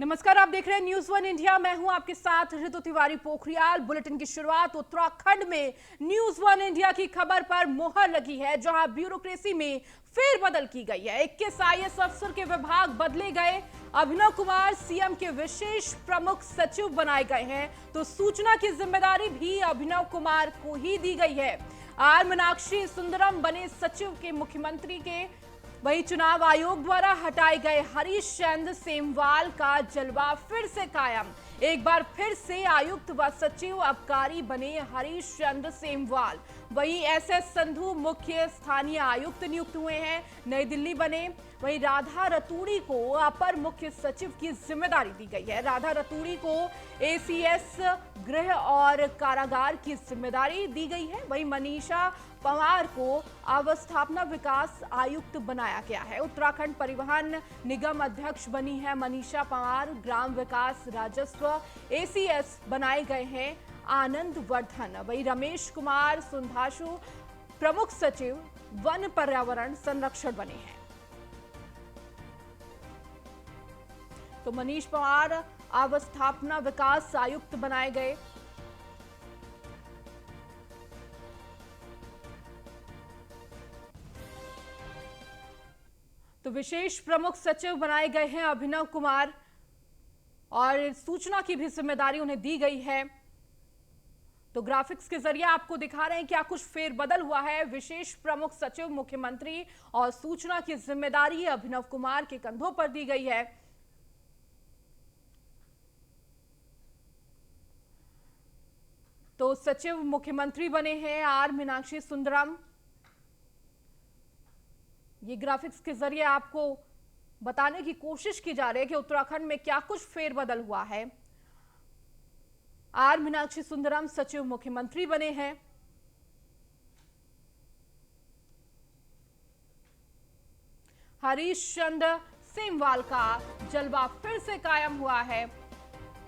नमस्कार, आप देख रहे हैं न्यूज वन इंडिया। मैं हूं आपके साथ ऋतु तिवारी पोखरियाल। बुलेटिन की शुरुआत उत्तराखंड में न्यूज वन इंडिया की खबर पर मोहर लगी है, जहां ब्यूरोक्रेसी में फेरबदल की गई है। 21 आईएएस अफसर के विभाग बदले गए। अभिनव कुमार सीएम के विशेष प्रमुख सचिव बनाए गए हैं, तो सूचना की जिम्मेदारी भी अभिनव कुमार को ही दी गई है। आर मीनाक्षी सुंदरम बने सचिव के मुख्यमंत्री के। वहीं चुनाव आयोग द्वारा हटाए गए हरीश चंद्र सेमवाल का जलवा फिर से कायम। एक बार फिर से आयुक्त व सचिव आबकारी बने हरीश चंद्र सेमवाल। वहीं एसएस संधू मुख्य स्थानीय आयुक्त नियुक्त हुए हैं, नई दिल्ली बने। वहीं राधा रतूड़ी को अपर मुख्य सचिव की जिम्मेदारी दी गई है। राधा रतूड़ी को एसीएस गृह और कारागार की जिम्मेदारी दी गई है। वहीं मनीषा पंवार को अवस्थापना विकास आयुक्त बनाया गया है। उत्तराखंड परिवहन निगम अध्यक्ष बनी है मनीषा पंवार। ग्राम विकास राजस्व एसीएस बनाए गए हैं आनंद वर्धन। वहीं रमेश कुमार सुंधाशु प्रमुख सचिव वन पर्यावरण संरक्षण बने हैं। तो मनीष पंवार अवस्थापना विकास आयुक्त बनाए गए। तो विशेष प्रमुख सचिव बनाए गए हैं अभिनव कुमार, और सूचना की भी जिम्मेदारी उन्हें दी गई है। तो ग्राफिक्स के जरिए आपको दिखा रहे हैं क्या कुछ फेरबदल हुआ है। विशेष प्रमुख सचिव मुख्यमंत्री और सूचना की जिम्मेदारी अभिनव कुमार के कंधों पर दी गई है। तो सचिव मुख्यमंत्री बने हैं आर मीनाक्षी सुंदरम। ये ग्राफिक्स के जरिए आपको बताने की कोशिश की जा रही है कि उत्तराखंड में क्या कुछ फेरबदल हुआ है। आर मीनाक्षी सुंदरम सचिव मुख्यमंत्री बने हैं। हरीश चंद्र सेमवाल का जलवा फिर से कायम हुआ है।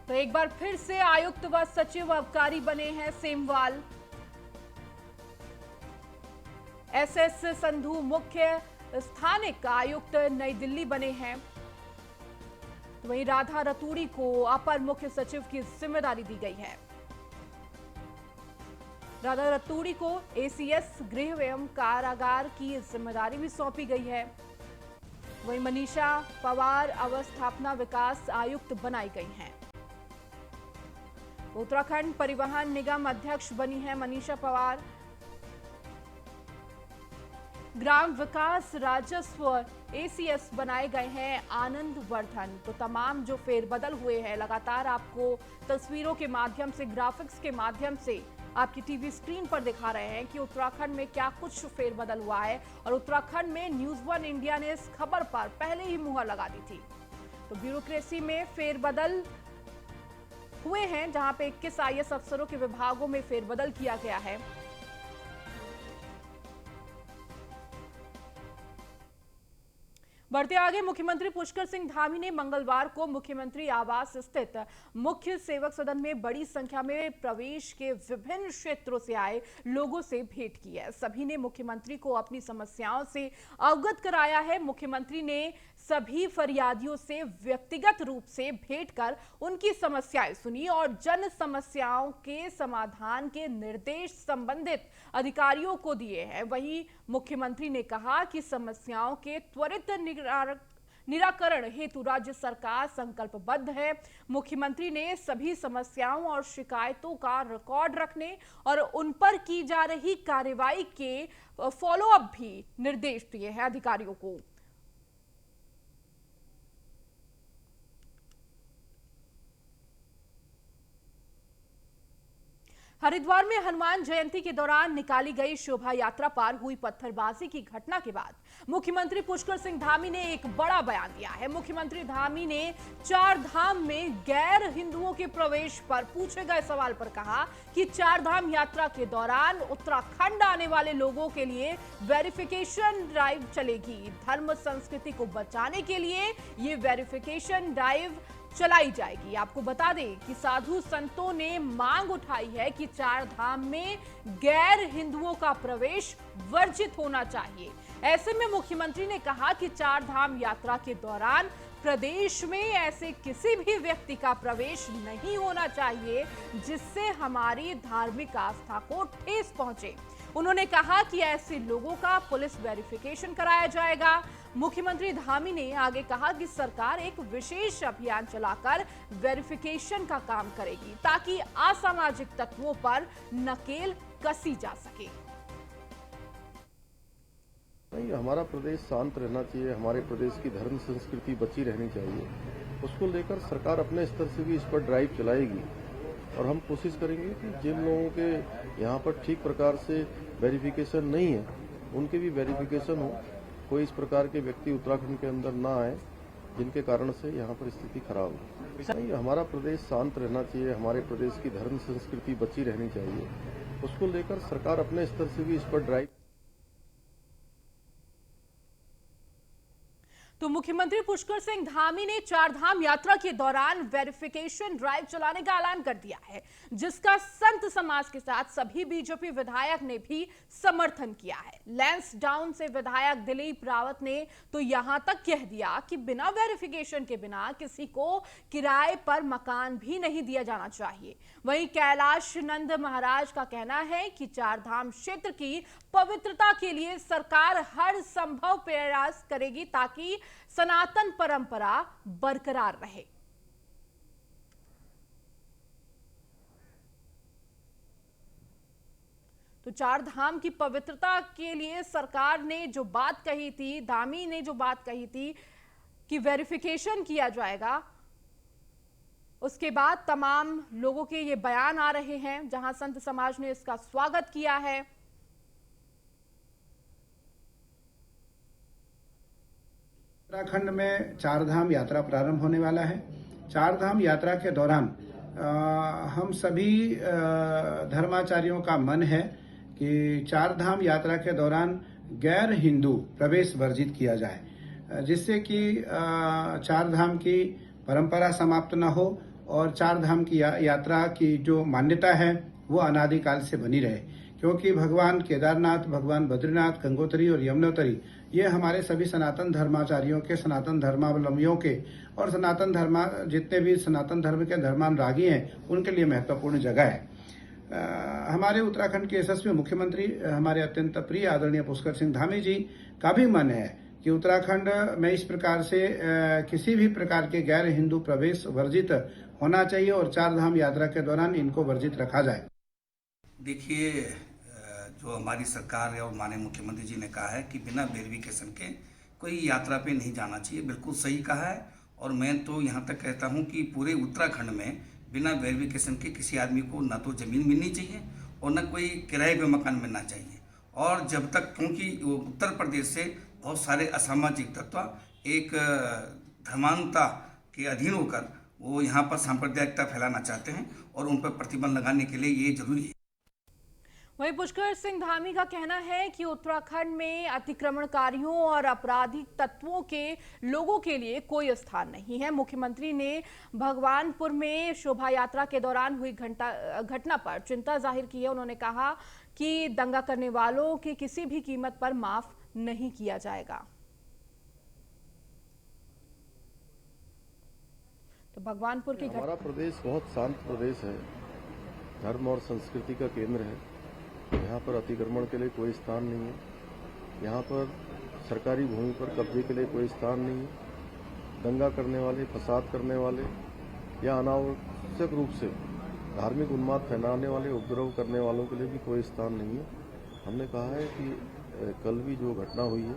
तो एक बार फिर से आयुक्त व सचिव आबकारी बने हैं सेमवाल। एसएस संधू मुख्य स्थानिक आयुक्त नई दिल्ली बने हैं। तो वहीं राधा रतूड़ी को अपर मुख्य सचिव की जिम्मेदारी दी गई है। राधा रतूड़ी को एसीएस गृह एवं कारागार की जिम्मेदारी भी सौंपी गई है। वहीं मनीषा पंवार अवस्थापना विकास आयुक्त बनाई गई हैं। उत्तराखंड परिवहन निगम अध्यक्ष बनी है मनीषा पंवार। ग्राम विकास राजस्व एसीएस बनाए गए हैं आनंद वर्धन। तो तमाम जो फेरबदल हुए हैं, लगातार आपको तस्वीरों के माध्यम से, ग्राफिक्स के माध्यम से आपकी टीवी स्क्रीन पर दिखा रहे हैं कि उत्तराखंड में क्या कुछ फेरबदल हुआ है। और उत्तराखंड में न्यूज वन इंडिया ने इस खबर पर पहले ही मुहर लगा दी थी। तो ब्यूरोक्रेसी में फेरबदल हुए हैं, जहां पे 21 आईएएस अफसरों के विभागों में फेरबदल किया गया है। बढ़ते आगे, मुख्यमंत्री पुष्कर सिंह धामी ने मंगलवार को मुख्यमंत्री आवास स्थित मुख्य सेवक सदन में बड़ी संख्या में प्रदेश के विभिन्न क्षेत्रों से आए लोगों से भेंट की है। सभी ने मुख्यमंत्री को अपनी समस्याओं से अवगत कराया है। मुख्यमंत्री ने सभी फरियादियों से व्यक्तिगत रूप से भेंट कर उनकी समस्याएं सुनी और जन समस्याओं के समाधान के निर्देश संबंधित अधिकारियों को दिए हैं। वहीं मुख्यमंत्री ने कहा कि समस्याओं के त्वरित निराकरण हेतु राज्य सरकार संकल्पबद्ध है। मुख्यमंत्री ने सभी समस्याओं और शिकायतों का रिकॉर्ड रखने और उन पर की जा रही कार्रवाई के फॉलोअप भी निर्देश दिए हैं अधिकारियों को। हरिद्वार में हनुमान जयंती के दौरान निकाली गई शोभा यात्रा पर हुई पत्थरबाजी की घटना के बाद मुख्यमंत्री पुष्कर सिंह धामी ने एक बड़ा बयान दिया है। मुख्यमंत्री धामी ने चार धाम में गैर हिंदुओं के प्रवेश पर पूछे गए सवाल पर कहा कि चार धाम यात्रा के दौरान उत्तराखंड आने वाले लोगों के लिए वेरिफिकेशन ड्राइव चलेगी। धर्म संस्कृति को बचाने के लिए ये वेरिफिकेशन ड्राइव चलाई जाएगी। आपको बता दें कि साधु संतों ने मांग उठाई है कि चार धाम में गैर हिंदुओं का प्रवेश वर्जित होना चाहिए। ऐसे में मुख्यमंत्री ने कहा कि चार धाम यात्रा के दौरान प्रदेश में ऐसे किसी भी व्यक्ति का प्रवेश नहीं होना चाहिए जिससे हमारी धार्मिक आस्था को ठेस पहुंचे। उन्होंने कहा कि ऐसे लोगों का पुलिस वेरिफिकेशन कराया जाएगा। मुख्यमंत्री धामी ने आगे कहा कि सरकार एक विशेष अभियान चलाकर वेरिफिकेशन का काम करेगी ताकि असामाजिक तत्वों पर नकेल कसी जा सके। नहीं, हमारा प्रदेश शांत रहना चाहिए, हमारे प्रदेश की धर्म संस्कृति बची रहनी चाहिए। उसको लेकर सरकार अपने स्तर से भी इस पर ड्राइव चलाएगी और हम कोशिश करेंगे कि जिन लोगों के यहाँ पर ठीक प्रकार से वेरिफिकेशन नहीं है उनके भी वेरिफिकेशन हो। कोई इस प्रकार के व्यक्ति उत्तराखंड के अंदर ना आए जिनके कारण से यहाँ पर स्थिति खराब हो। नहीं, हमारा प्रदेश शांत रहना चाहिए, हमारे प्रदेश की धर्म संस्कृति बची रहनी चाहिए। उसको लेकर सरकार अपने स्तर से भी इस पर ड्राइव। तो मुख्यमंत्री पुष्कर सिंह धामी ने चारधाम यात्रा के दौरान वेरिफिकेशन ड्राइव चलाने का ऐलान कर दिया है, जिसका संत समाज के साथ सभी बीजेपी विधायक ने भी समर्थन किया है। लैंसडाउन से विधायक दिलीप रावत ने तो यहां तक कह दिया कि बिना वेरिफिकेशन के बिना किसी को किराए पर मकान भी नहीं दिया जाना चाहिए। वहीं कैलाश नंद महाराज का कहना है कि चारधाम क्षेत्र की पवित्रता के लिए सरकार हर संभव प्रयास करेगी ताकि सनातन परंपरा बरकरार रहे। तो चारधाम की पवित्रता के लिए सरकार ने जो बात कही थी, धामी ने जो बात कही थी कि वेरिफिकेशन किया जाएगा, उसके बाद तमाम लोगों के ये बयान आ रहे हैं, जहां संत समाज ने इसका स्वागत किया है। उत्तराखंड में चारधाम यात्रा प्रारंभ होने वाला है। चारधाम यात्रा के दौरान हम सभी धर्माचार्यों का मन है कि चारधाम यात्रा के दौरान गैर हिंदू प्रवेश वर्जित किया जाए, जिससे कि चारधाम की परंपरा समाप्त न हो और चारधाम की यात्रा की जो मान्यता है वो अनादिकाल से बनी रहे। क्योंकि भगवान केदारनाथ, भगवान बद्रीनाथ, गंगोत्री और यमुनोत्री ये हमारे सभी सनातन धर्माचार्यों के, सनातन धर्मावलंबियों के और सनातन धर्मा जितने भी सनातन धर्म के धर्मानुरागी हैं उनके लिए महत्वपूर्ण जगह है। हमारे उत्तराखंड के यशस्वी मुख्यमंत्री हमारे अत्यंत प्रिय आदरणीय पुष्कर सिंह धामी जी का भी मन है कि उत्तराखंड में इस प्रकार से किसी भी प्रकार के गैर हिंदू प्रवेश वर्जित होना चाहिए और चारधाम यात्रा के दौरान इनको वर्जित रखा जाए। देखिए, जो हमारी सरकार और माननीय मुख्यमंत्री जी ने कहा है कि बिना वेरिफिकेशन के कोई यात्रा पे नहीं जाना चाहिए, बिल्कुल सही कहा है। और मैं तो यहाँ तक कहता हूँ कि पूरे उत्तराखंड में बिना वेरिफिकेशन के किसी आदमी को न तो ज़मीन मिलनी चाहिए और न कोई किराए पे मकान मिलना चाहिए। और जब तक, क्योंकि उत्तर प्रदेश से बहुत सारे असामाजिक तत्व एक धर्मांधता के अधीन होकर वो यहाँ पर सांप्रदायिकता फैलाना चाहते हैं और उन पर प्रतिबंध लगाने के लिए ये जरूरी है। वहीं पुष्कर सिंह धामी का कहना है कि उत्तराखंड में अतिक्रमणकारियों और आपराधिक तत्वों के लोगों के लिए कोई स्थान नहीं है। मुख्यमंत्री ने भगवानपुर में शोभा यात्रा के दौरान हुई घटना पर चिंता जाहिर की है। उन्होंने कहा कि दंगा करने वालों की किसी भी कीमत पर माफ नहीं किया जाएगा। तो भगवानपुर की हमारा प्रदेश बहुत शांत प्रदेश है, धर्म और संस्कृति का केंद्र है। यहाँ पर अतिक्रमण के लिए कोई स्थान नहीं है। यहाँ पर सरकारी भूमि पर कब्जे के लिए कोई स्थान नहीं है। दंगा करने वाले, फसाद करने वाले या अनावश्यक रूप से धार्मिक उन्माद फैलाने वाले, उपद्रव करने वालों के लिए भी कोई स्थान नहीं है। हमने कहा है कि कल भी जो घटना हुई है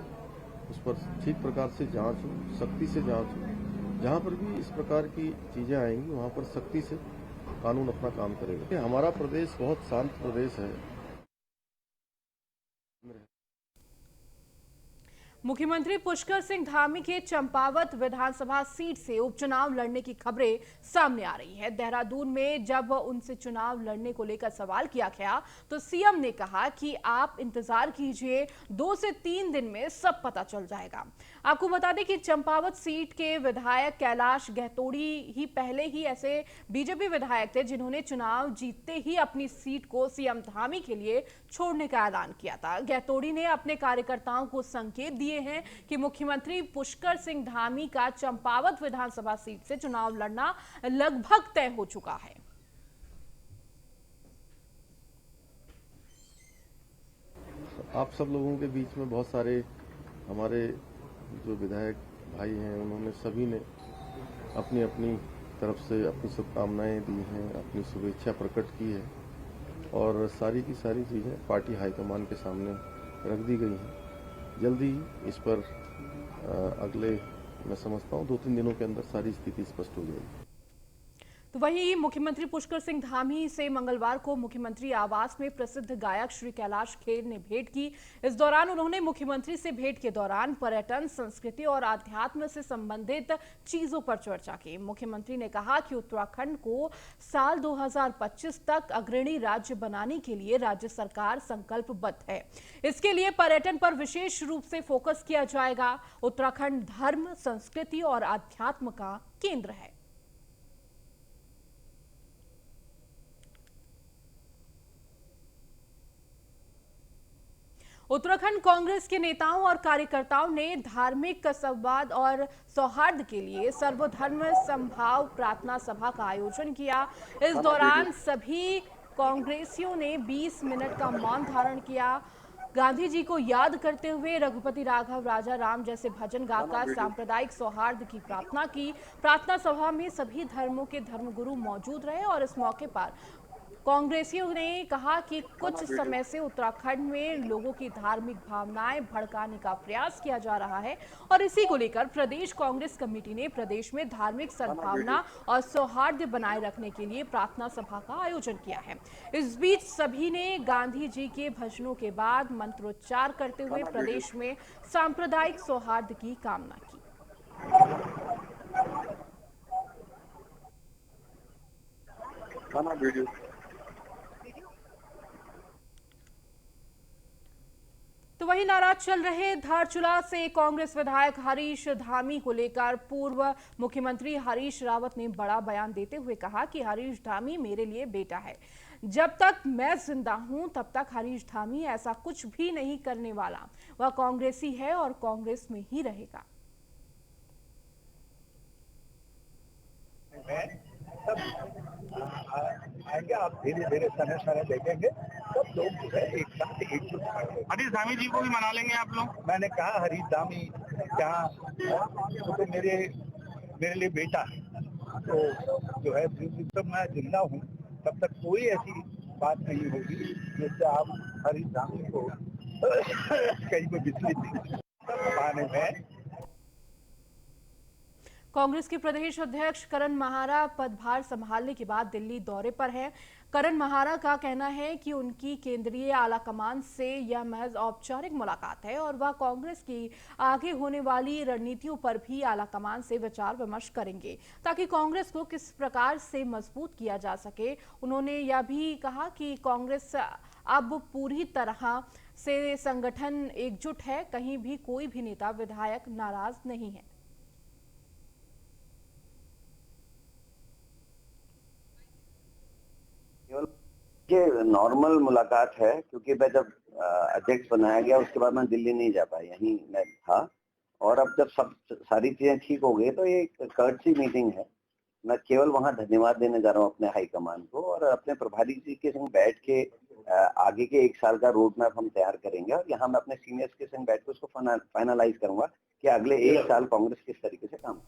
उस पर ठीक प्रकार से जांच हो, सख्ती से जांच हो। जहाँ पर भी इस प्रकार की चीजें आएंगी वहाँ पर सख्ती से कानून अपना काम करेगा। हमारा प्रदेश बहुत शांत प्रदेश है। मुख्यमंत्री पुष्कर सिंह धामी के चंपावत विधानसभा सीट से उपचुनाव लड़ने की खबरें सामने आ रही है। देहरादून में जब उनसे चुनाव लड़ने को लेकर सवाल किया गया तो सीएम ने कहा कि आप इंतजार कीजिए, 2 से 3 दिन में सब पता चल जाएगा। आपको बता दें कि चंपावत सीट के विधायक कैलाश गहतोड़ी ही पहले ही ऐसे बीजेपी विधायक थे जिन्होंने चुनाव जीतते ही अपनी सीट को सीएम धामी के लिए छोड़ने का ऐलान किया था। गहतोड़ी ने अपने कार्यकर्ताओं को संकेत दिए हैं कि मुख्यमंत्री पुष्कर सिंह धामी का चंपावत विधानसभा सीट से चुनाव लड़ना लगभग तय हो चुका है। आप सब लोगों के बीच में बहुत सारे हमारे जो विधायक भाई हैं, उन्होंने सभी ने अपनी अपनी तरफ से अपनी शुभकामनाएं दी हैं, अपनी शुभेच्छा प्रकट की है और सारी की सारी चीज़ें पार्टी हाईकमान के सामने रख दी गई हैं। जल्दी ही इस पर अगले मैं समझता हूँ 2-3 दिनों के अंदर सारी स्थिति स्पष्ट हो जाएगी। तो वहीं मुख्यमंत्री पुष्कर सिंह धामी से मंगलवार को मुख्यमंत्री आवास में प्रसिद्ध गायक श्री कैलाश खेर ने भेंट की। इस दौरान उन्होंने मुख्यमंत्री से भेंट के दौरान पर्यटन, संस्कृति और आध्यात्म से संबंधित चीजों पर चर्चा की। मुख्यमंत्री ने कहा कि उत्तराखंड को साल 2025 तक अग्रणी राज्य बनाने के लिए राज्य सरकार संकल्पबद्ध है। इसके लिए पर्यटन पर विशेष रूप से फोकस किया जाएगा। उत्तराखंड धर्म, संस्कृति और आध्यात्म का केंद्र है। उत्तराखंड कांग्रेस के नेताओं और कार्यकर्ताओं ने धार्मिक संवाद और सौहार्द के लिए सर्वधर्म समभाव प्रार्थना सभा का आयोजन किया। इस दौरान सभी कांग्रेसियों ने 20 मिनट का मौन धारण किया। गांधी जी को याद करते हुए रघुपति राघव राजा राम जैसे भजन गाकर सांप्रदायिक सौहार्द की प्रार्थना की। प्रार्थना सभा में सभी धर्मों के धर्मगुरु मौजूद रहे और इस मौके पर कांग्रेसियों ने कहा कि कुछ समय से उत्तराखंड में लोगों की धार्मिक भावनाएं भड़काने का प्रयास किया जा रहा है और इसी को लेकर प्रदेश कांग्रेस कमेटी ने प्रदेश में धार्मिक सद्भावना और सौहार्द बनाए रखने के लिए प्रार्थना सभा का आयोजन किया है। इस बीच सभी ने गांधी जी के भजनों के बाद मंत्रोच्चार करते हुए प्रदेश में सांप्रदायिक सौहार्द की कामना की। तो वहीं नाराज चल रहे धारचूला से कांग्रेस विधायक हरीश धामी को लेकर पूर्व मुख्यमंत्री हरीश रावत ने बड़ा बयान देते हुए कहा कि हरीश धामी मेरे लिए बेटा है। जब तक मैं जिंदा हूं तब तक हरीश धामी ऐसा कुछ भी नहीं करने वाला। वह कांग्रेसी है और कांग्रेस में ही रहेगा। आएंगे आप धीरे धीरे समय देखेंगे सब लोग जो है एक साथ एकजुट होंगे। हरीश धामी जी को भी मना लेंगे आप लोग? मैंने कहा हरीश धामी क्या तो मेरे लिए बेटा है, तो जो है जब मैं जिंदा हूँ तब तक कोई ऐसी बात नहीं होगी जिससे आप हरीश धामी को कहीं को विचलित पाने में। कांग्रेस के प्रदेश अध्यक्ष करण महारा पदभार संभालने के बाद दिल्ली दौरे पर हैं। करण महारा का कहना है कि उनकी केंद्रीय आलाकमान से यह महज औपचारिक मुलाकात है और वह कांग्रेस की आगे होने वाली रणनीतियों पर भी आलाकमान से विचार विमर्श करेंगे ताकि कांग्रेस को किस प्रकार से मजबूत किया जा सके। उन्होंने यह भी कहा कि कांग्रेस अब पूरी तरह से संगठन एकजुट है, कहीं भी कोई भी नेता विधायक नाराज नहीं है। ये नॉर्मल मुलाकात है क्योंकि मैं जब अध्यक्ष बनाया गया उसके बाद मैं दिल्ली नहीं जा पाया, यहीं मैं था और अब जब सारी चीजें ठीक हो गई तो ये कर्टसी मीटिंग है। मैं केवल वहां धन्यवाद देने जा रहा हूँ अपने हाईकमान को और अपने प्रभारी जी के संग बैठ के आगे के 1 साल का रोड मैप हम तैयार करेंगे और यहाँ मैं अपने सीनियर्स के संग बैठ के उसको फाइनलाइज करूंगा कि अगले 1 साल कांग्रेस किस तरीके से काम।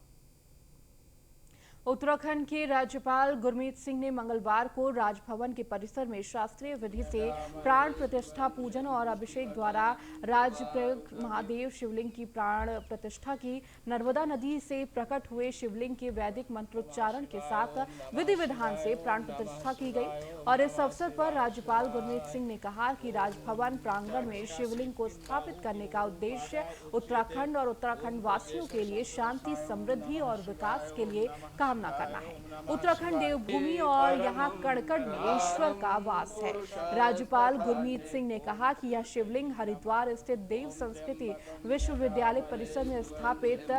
उत्तराखंड के राज्यपाल गुरमीत सिंह ने मंगलवार को राजभवन के परिसर में शास्त्रीय विधि से प्राण प्रतिष्ठा पूजन और अभिषेक द्वारा राजप्रयाग महादेव शिवलिंग की प्राण प्रतिष्ठा की। नर्मदा नदी से प्रकट हुए शिवलिंग के वैदिक मंत्रोच्चारण के साथ विधि विधान से प्राण प्रतिष्ठा की गई और इस अवसर पर राज्यपाल गुरमीत सिंह ने कहा कि राजभवन प्रांगण में शिवलिंग को स्थापित करने का उद्देश्य उत्तराखंड और उत्तराखंड वासियों के लिए शांति, समृद्धि और विकास के लिए काम सामना करना है। उत्तराखंड देवभूमि और यहाँ कड़कड़ में ईश्वर का वास है। राज्यपाल गुरमीत सिंह ने कहा कि यह शिवलिंग हरिद्वार स्थित देव संस्कृति विश्वविद्यालय परिसर में स्थापित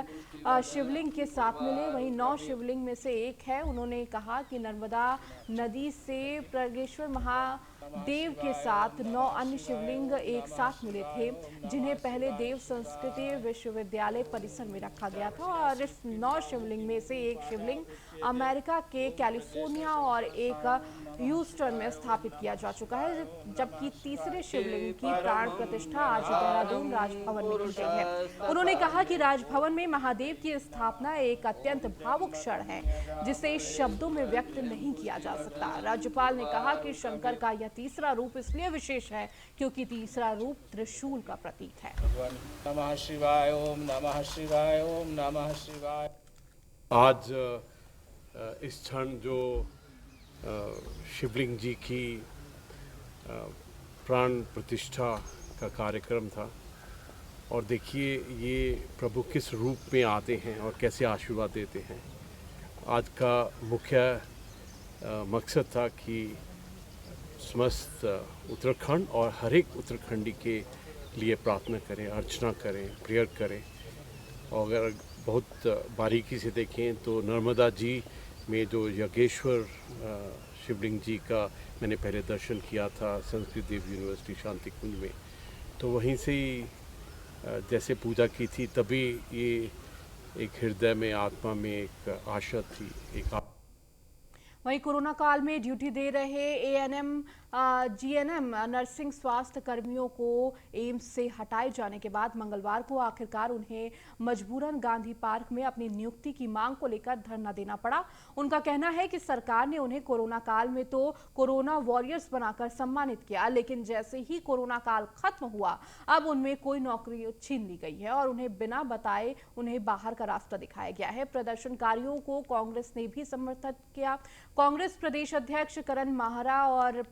शिवलिंग के साथ मिले। वहीं 9 शिवलिंग में से एक है। उन्होंने कहा कि नर्मदा नदी से प्रगेश्वर महादेव के साथ 9 अन्य शिवलिंग एक साथ मिले थे, जिन्हें पहले देव संस्कृति विश्वविद्यालय परिसर में रखा गया था। और इस 9 शिवलिंग में से एक शिवलिंग अमेरिका के कैलिफोर्निया और एक ह्यूस्टन में स्थापित किया जा चुका है, जबकि तीसरे शिवलिंग की प्राण प्रतिष्ठा आज देहरादून राजभवन में की गई है। उन्होंने कहा कि राजभवन में महादेव की स्थापना एक अत्यंत भावुक क्षण है, जिसे शब्दों में व्यक्त नहीं किया जा सकता। राज्यपाल ने कहा कि शंकर का यह तीसरा रूप इसलिए विशेष है क्योंकि तीसरा रूप त्रिशूल का प्रतीक है। नमः शिवाय, ओम नमः शिवाय, ओम नमः शिवाय। आज इस क्षण जो शिवलिंग जी की प्राण प्रतिष्ठा का कार्यक्रम था, और देखिए ये प्रभु किस रूप में आते हैं और कैसे आशीर्वाद देते हैं। आज का मुख्य मकसद था कि समस्त उत्तराखंड और हर एक उत्तराखंडी के लिए प्रार्थना करें, अर्चना करें, प्रेयर करें। और अगर बहुत बारीकी से देखें तो नर्मदा जी में जो यज्ञेश्वर शिवलिंग जी का मैंने पहले दर्शन किया था संस्कृत देव यूनिवर्सिटी शांति कुंज में, तो वहीं से ही जैसे पूजा की थी, तभी ये एक हृदय में, आत्मा में एक आशा थी, वहीं कोरोना काल में ड्यूटी दे रहे एएनएम जीएनएम नर्सिंग स्वास्थ्य कर्मियों को एम्स से हटाए जाने के बाद मंगलवार को आखिरकार उन्हें मजबूरन गांधी पार्क में अपनी नियुक्ति की मांग को लेकर धरना देना पड़ा। उनका कहना है कि सरकार ने उन्हें कोरोना काल में तो कोरोना वॉरियर्स बनाकर सम्मानित किया, लेकिन जैसे ही कोरोना काल खत्म हुआ अब उनमें कोई नौकरी छीन ली गई है और उन्हें बिना बताए उन्हें बाहर का रास्ता दिखाया गया है। प्रदर्शनकारियों को कांग्रेस ने भी समर्थन किया। कांग्रेस प्रदेश अध्यक्ष करण माहरा और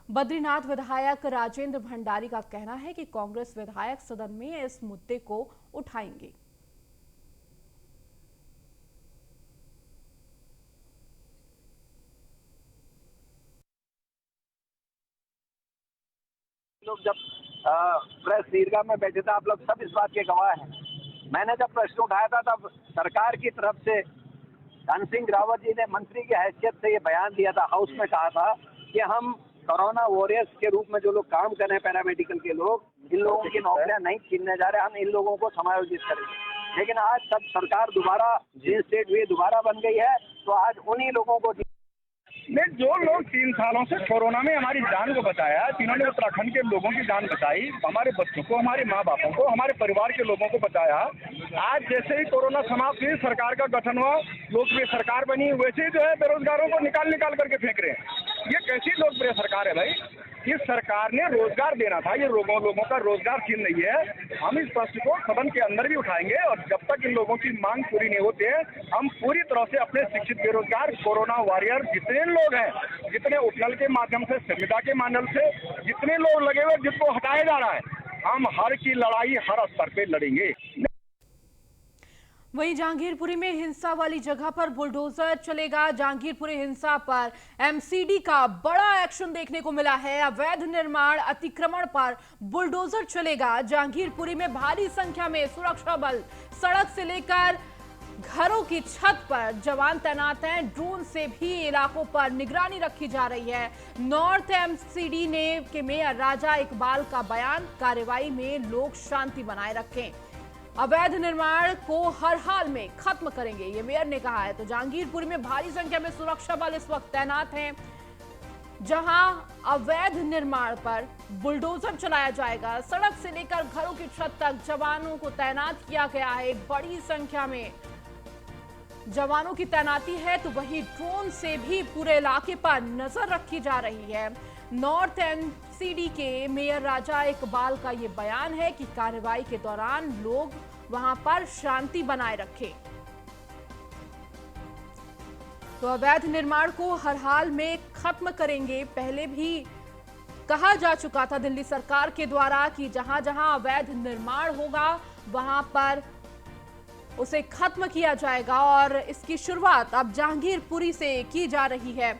बद्रीनाथ विधायक राजेंद्र भंडारी का कहना है कि कांग्रेस विधायक सदन में इस मुद्दे को उठाएंगे। लोग जब प्रेस दीर्घा में बैठे थे, आप लोग सब इस बात के गवाह हैं। मैंने जब प्रश्न उठाया था तब सरकार की तरफ से धन सिंह रावत जी ने मंत्री की हैसियत से ये बयान दिया था, हाउस में कहा था कि हम कोरोना वॉरियर्स के रूप में जो लोग काम कर रहे हैं, पैरामेडिकल के लोग, इन लोगों की नौकरियां नहीं छीनने जा रहे, हम इन लोगों को समायोजित करेंगे। लेकिन आज सब सरकार दोबारा स्टेट हुई, दोबारा बन गई है, तो आज उन्हीं लोगों को जो लोग 3 सालों से कोरोना में हमारी जान को बचाया, जिन्होंने उत्तराखंड के लोगों की जान बचाई, हमारे बच्चों को, हमारे माँ बापों को, हमारे परिवार के लोगों को बचाया, आज जैसे ही कोरोना समाप्त हुई, सरकार का गठन हुआ, लोकप्रिय सरकार बनी, वैसे जो है बेरोजगारों को निकाल करके फेंक रहे हैं। ये कैसी लोकप्रिय सरकार है भाई? इस सरकार ने रोजगार देना था, ये लोगों का रोजगार छीन रही है। हम इस प्रश्न को सदन के अंदर भी उठाएंगे और जब तक इन लोगों की मांग पूरी नहीं होती है, हम पूरी तरह से अपने शिक्षित बेरोजगार कोरोना वॉरियर जितने लोग हैं, जितने उपनल के माध्यम से, संविदा के माध्यम से जितने लोग लगे हुए, जिनको हटाया जा रहा है, हम हर की लड़ाई हर स्तर पे लड़ेंगे। वहीं जहांगीरपुरी में हिंसा वाली जगह पर बुलडोजर चलेगा। जहांगीरपुरी हिंसा पर एमसीडी का बड़ा एक्शन देखने को मिला है। अवैध निर्माण अतिक्रमण पर बुलडोजर चलेगा। जहांगीरपुरी में भारी संख्या में सुरक्षा बल, सड़क से लेकर घरों की छत पर जवान तैनात हैं। ड्रोन से भी इलाकों पर निगरानी रखी जा रही है। नॉर्थ एमसीडी ने के मेयर राजा इकबाल का बयान, कार्रवाई में लोग शांति बनाए रखें, अवैध निर्माण को हर हाल में खत्म करेंगे, ये मेयर ने कहा है। तो जहांगीरपुरी में भारी संख्या में सुरक्षा बल इस वक्त तैनात हैं, जहां अवैध निर्माण पर बुलडोजर चलाया जाएगा। सड़क से लेकर घरों की छत तक जवानों को तैनात किया गया है। एक बड़ी संख्या में जवानों की तैनाती है, तो वहीं ड्रोन से भी पूरे इलाके पर नजर रखी जा रही है। नॉर्थ एमसीडी के मेयर राजा इकबाल का ये बयान है कि कार्रवाई के दौरान लोग वहां पर शांति बनाए रखें। तो अवैध निर्माण को हर हाल में खत्म करेंगे। पहले भी कहा जा चुका था दिल्ली सरकार के द्वारा कि जहां जहां अवैध निर्माण होगा वहां पर उसे खत्म किया जाएगा और इसकी शुरुआत अब जहांगीरपुरी से की जा रही है।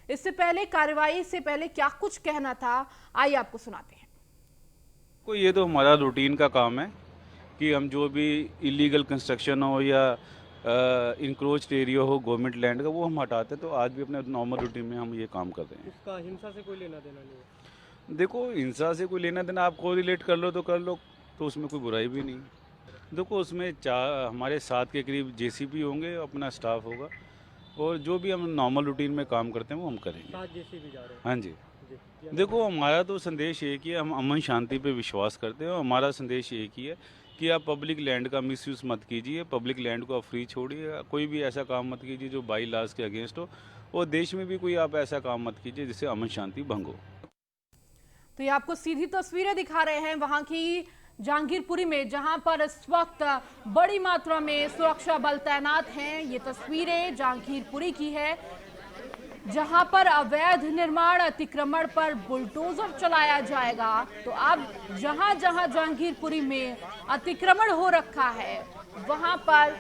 इससे पहले कार्रवाई से पहले क्या कुछ कहना था, आइए आपको सुनाते हैं। ये तो हमारा रूटीन का काम है कि हम जो भी इलीगल कंस्ट्रक्शन हो या इंक्रोच्ड एरिया हो गवर्नमेंट लैंड का, वो हम हटाते हैं। तो आज भी अपने नॉर्मल रूटीन में हम ये काम कर रहे हैं। इसका हिंसा से कोई लेना देना नहीं है? देखो, हिंसा से कोई लेना देना आप को रिलेट कर लो तो कर लो, तो उसमें कोई बुराई भी नहीं। देखो, उसमें हमारे 7 के करीब जेसीबी होंगे, अपना स्टाफ होगा, और जो भी हम नॉर्मल रूटीन में काम करते हैं वो हम करेंगे। 7 जेसीबी जा रहे हैं? हाँ जी। देखो, हमारा तो संदेश एक ही है, हम अमन शांति पे विश्वास करते हैं। और हमारा संदेश एक ही है कि आप पब्लिक लैंड का मिसयूज़ मत कीजिए, पब्लिक लैंड को आप फ्री छोड़िए, कोई भी ऐसा काम मत कीजिए जो बाई लॉज के अगेंस्ट हो, और देश में भी कोई आप ऐसा काम मत कीजिए जिससे अमन शांति भंग हो। तो ये आपको सीधी तस्वीरें दिखा रहे हैं वहां की जहांगीरपुरी में, जहां पर इस वक्त बड़ी मात्रा में सुरक्षा बल तैनात हैं। ये तस्वीरें जहांगीरपुरी की है, जहां पर अवैध निर्माण अतिक्रमण पर बुलडोजर चलाया जाएगा। तो अब जहां जहां जहांगीरपुरी में अतिक्रमण हो रखा है वहां पर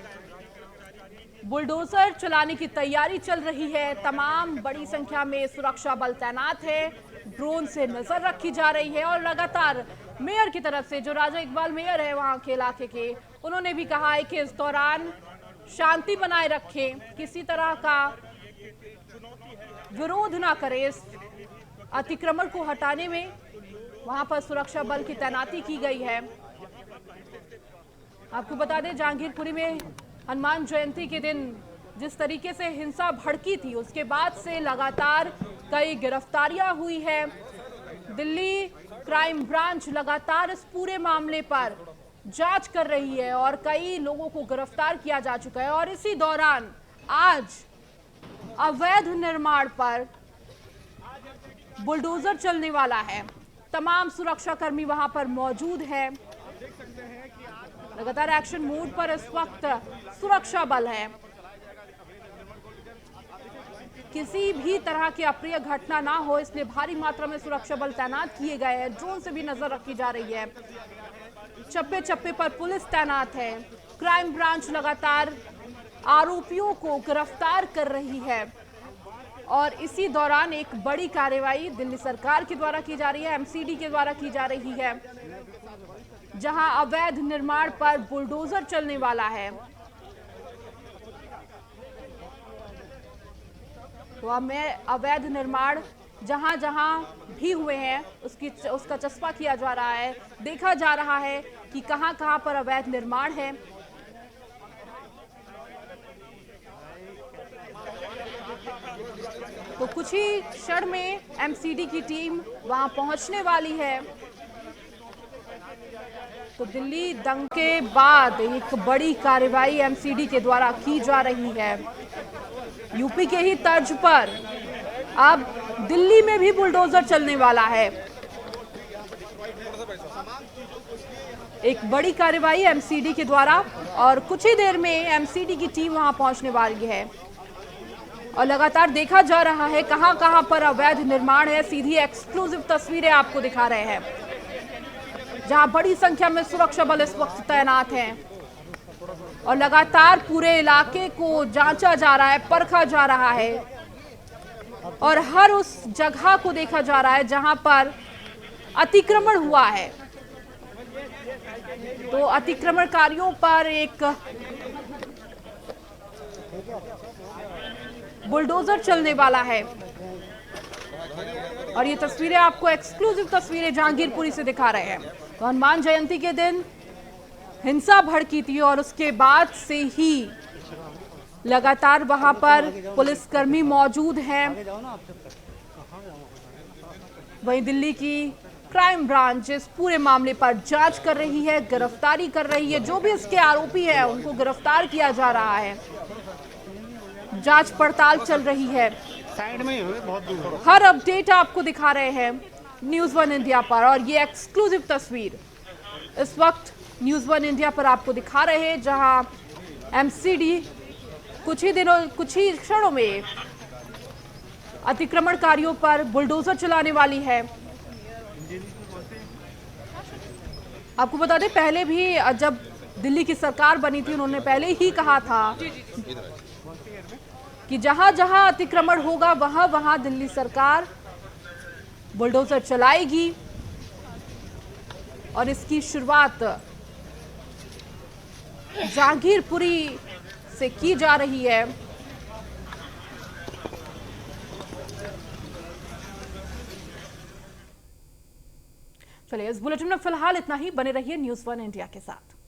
बुलडोजर चलाने की तैयारी चल रही है। तमाम बड़ी संख्या में सुरक्षा बल तैनात है, ड्रोन से नजर रखी जा रही है और लगातार मेयर की तरफ से, जो राजा इकबाल मेयर है वहां के इलाके के, उन्होंने भी कहा है कि इस दौरान शांति बनाए रखें, किसी तरह का विरोध ना करें। इस अतिक्रमण को हटाने में वहां पर सुरक्षा बल की तैनाती की गई है। आपको बता दें, जहांगीरपुरी में हनुमान जयंती के दिन जिस तरीके से हिंसा भड़की थी, उसके बाद से लगातार कई गिरफ्तारियां हुई है। दिल्ली क्राइम ब्रांच लगातार इस पूरे मामले पर जांच कर रही है और कई लोगों को गिरफ्तार किया जा चुका है। और इसी दौरान आज अवैध निर्माण पर बुलडोजर चलने वाला है। तमाम सुरक्षाकर्मी वहां पर मौजूद है। लगातार एक्शन मोड पर इस वक्त सुरक्षा बल है। किसी भी तरह की अप्रिय घटना ना हो, इसलिए भारी मात्रा में सुरक्षा बल तैनात किए गए हैं। ड्रोन से भी नजर रखी जा रही है। चप्पे चप्पे पर पुलिस तैनात है। क्राइम ब्रांच लगातार आरोपियों को गिरफ्तार कर रही है और इसी दौरान एक बड़ी कार्रवाई दिल्ली सरकार के द्वारा की जा रही है, एमसीडी के द्वारा की जा रही है, जहां अवैध निर्माण पर बुलडोजर चलने वाला है। तो अब अवैध निर्माण जहां जहां भी हुए हैं उसका चस्पा किया जा रहा है, देखा जा रहा है कि कहां कहां पर अवैध निर्माण है। तो कुछ ही क्षण में एमसीडी की टीम वहां पहुंचने वाली है। तो दिल्ली दंगे के बाद एक बड़ी कार्रवाई एमसीडी के द्वारा की जा रही है। यूपी के ही तर्ज पर अब दिल्ली में भी बुलडोजर चलने वाला है। एक बड़ी कार्रवाई एमसीडी के द्वारा और कुछ ही देर में एमसीडी की टीम वहां पहुंचने वाली है और लगातार देखा जा रहा है कहां कहां पर अवैध निर्माण है। सीधी एक्सक्लूसिव तस्वीरें आपको दिखा रहे हैं, जहां बड़ी संख्या में सुरक्षा बल इस वक्त तैनात हैं और लगातार पूरे इलाके को जांचा जा रहा है, परखा जा रहा है और हर उस जगह को देखा जा रहा है जहां पर अतिक्रमण हुआ है। तो अतिक्रमणकारियों पर एक बुलडोजर चलने वाला है और ये तस्वीरें आपको एक्सक्लूसिव तस्वीरें जहांगीरपुरी से दिखा रहे हैं। तो हनुमान जयंती के दिन हिंसा भड़की थी और उसके बाद से ही लगातार वहां पर पुलिसकर्मी मौजूद हैं। वहीं दिल्ली की क्राइम ब्रांच इस पूरे मामले पर जांच कर रही है, गिरफ्तारी कर रही है। जो भी इसके आरोपी हैं उनको गिरफ्तार किया जा रहा है। जांच पड़ताल चल रही है। साइड में बहुत दूर हर अपडेट आपको दिखा रहे हैं न्यूज़ वन इंडिया पर और ये एक्सक्लूसिव तस्वीर इस वक्त न्यूज़ वन इंडिया पर आपको दिखा रहे हैं, जहां एमसीडी कुछ ही क्षणों में अतिक्रमणकारियों पर बुलडोजर चलाने वाली है। आपको बता दें, पहले भी जब दिल्ली की सरकार बनी थी, उन्होंने पहले ही कहा था कि जहां जहां अतिक्रमण होगा वहां वहां दिल्ली सरकार बुलडोजर चलाएगी और इसकी शुरुआत जहांगीरपुरी से की जा रही है। चलिए, इस बुलेटिन में फिलहाल इतना ही। बने रहिए न्यूज़ 1 इंडिया के साथ।